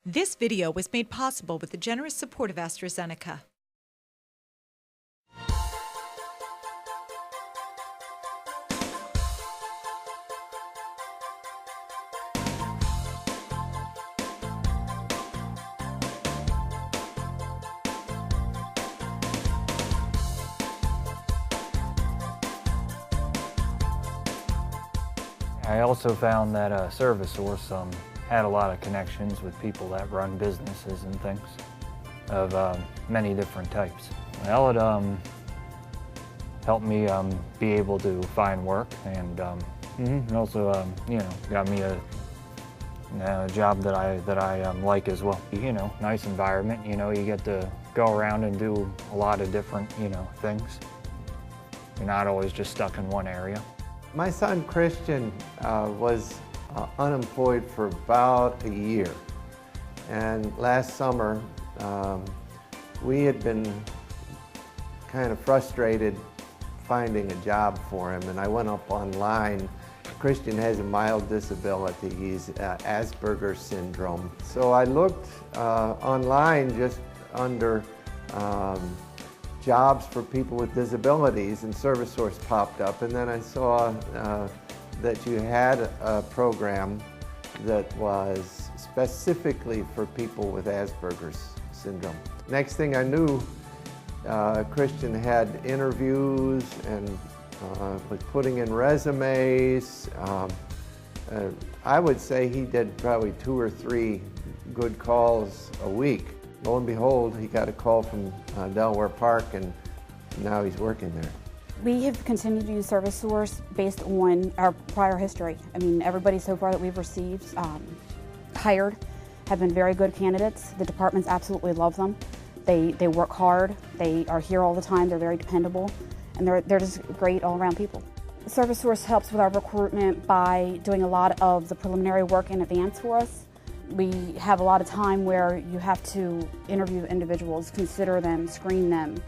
This video was made possible with the generous support of AstraZeneca. I also found that ServiceSource had a lot of connections with people that run businesses and things of many different types. Well, it helped me be able to find work, and also got me a job that I like as well. Nice environment. You get to go around and do a lot of different things. You're not always just stuck in one area. My son Christian was unemployed for about a year, and last summer we had been kind of frustrated finding a job for him, and I went up online. Christian has a mild disability. He's Asperger's syndrome. So I looked online just under jobs for people with disabilities, and ServiceSource popped up, and then I saw that you had a program that was specifically for people with Asperger's syndrome. Next thing I knew, Christian had interviews and was putting in resumes. I would say he did probably 2 or 3 good calls a week. Lo and behold, he got a call from Delaware Park, and now he's working there. We have continued to use ServiceSource based on our prior history. I mean, everybody so far that we've received, hired, have been very good candidates. The departments absolutely love them. They work hard, they are here all the time, they're very dependable, and they're just great all-around people. ServiceSource helps with our recruitment by doing a lot of the preliminary work in advance for us. We have a lot of time where you have to interview individuals, consider them, screen them,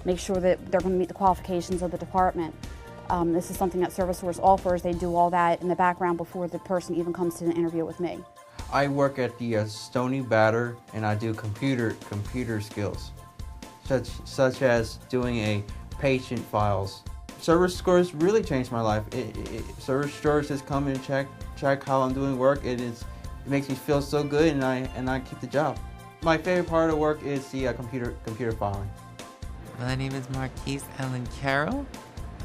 make sure that they're going to meet the qualifications of the department. This is something that ServiceSource offers. They do all that in the background before the person even comes to an interview with me. I work at the Stony Batter, and I do computer skills, such as doing a patient files. ServiceSource really changed my life. ServiceSource has come and check how I'm doing work. It makes me feel so good, and I keep the job. My favorite part of work is the computer filing. My name is Marquise Ellen Carroll.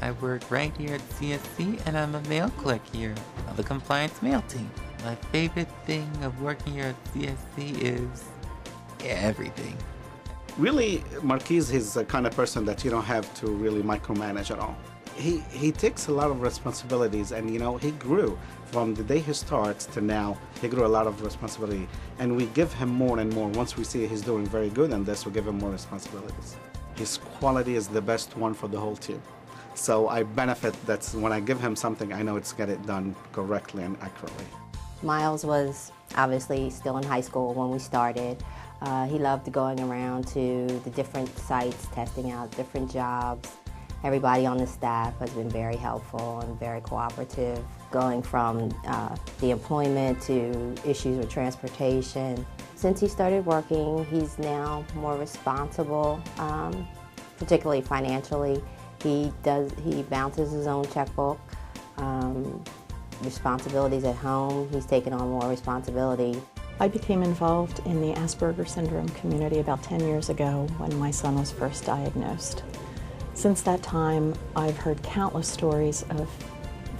I work right here at CSC, and I'm a mail clerk here on the compliance mail team. My favorite thing of working here at CSC is everything. Really, Marquise is the kind of person that you don't have to really micromanage at all. He takes a lot of responsibilities, and he grew from the day he starts to now. He grew a lot of responsibility, and we give him more and more. Once we see he's doing very good on this, we give him more responsibilities. His quality is the best one for the whole team. So I benefit that when I give him something, I know it's get it done correctly and accurately. Miles was obviously still in high school when we started. He loved going around to the different sites, testing out different jobs. Everybody on the staff has been very helpful and very cooperative, going from the employment to issues with transportation. Since he started working, he's now more responsible, particularly financially. He bounces his own checkbook. Responsibilities at home, he's taken on more responsibility. I became involved in the Asperger's syndrome community about 10 years ago when my son was first diagnosed. Since that time, I've heard countless stories of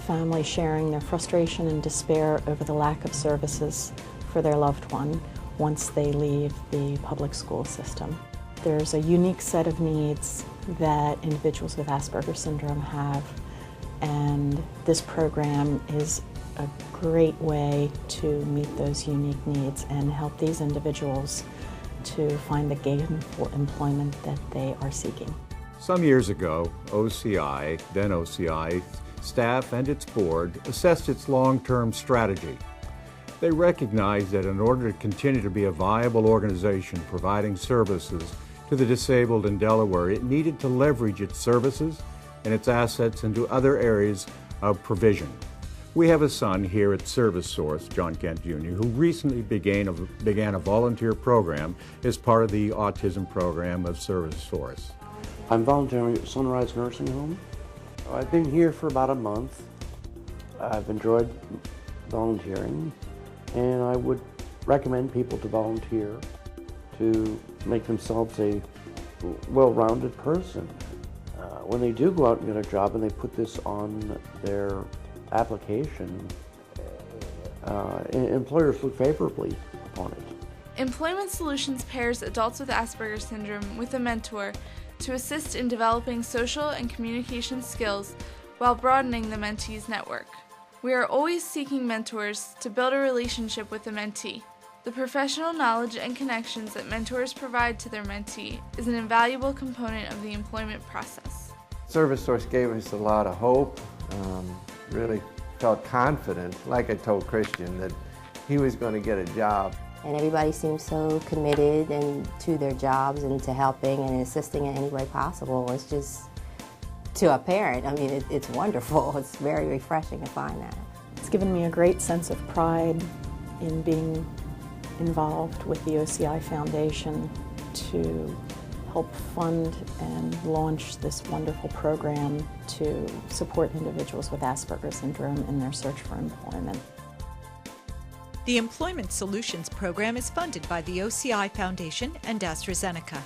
families sharing their frustration and despair over the lack of services for their loved one once they leave the public school system. There's a unique set of needs that individuals with Asperger's syndrome have, and this program is a great way to meet those unique needs and help these individuals to find the gainful employment that they are seeking. Some years ago, OCI, then OCI, staff and its board assessed its long-term strategy. They recognized that in order to continue to be a viable organization providing services to the disabled in Delaware, it needed to leverage its services and its assets into other areas of provision. We have a son here at ServiceSource, John Kent Jr., who recently began a volunteer program as part of the autism program of ServiceSource. I'm volunteering at Sunrise Nursing Home. I've been here for about a month. I've enjoyed volunteering, and I would recommend people to volunteer to make themselves a well-rounded person. When they do go out and get a job and they put this on their application, employers look favorably upon it. Employment Solutions pairs adults with Asperger's syndrome with a mentor to assist in developing social and communication skills while broadening the mentee's network. We are always seeking mentors to build a relationship with the mentee. The professional knowledge and connections that mentors provide to their mentee is an invaluable component of the employment process. ServiceSource gave us a lot of hope, really felt confident, like I told Christian, that he was going to get a job. And everybody seems so committed to their jobs and to helping and assisting in any way possible. It's just, to a parent, I mean, it's wonderful. It's very refreshing to find that. It's given me a great sense of pride in being involved with the OCI Foundation to help fund and launch this wonderful program to support individuals with Asperger's syndrome in their search for employment. The Employment Solutions Program is funded by the OCI Foundation and AstraZeneca.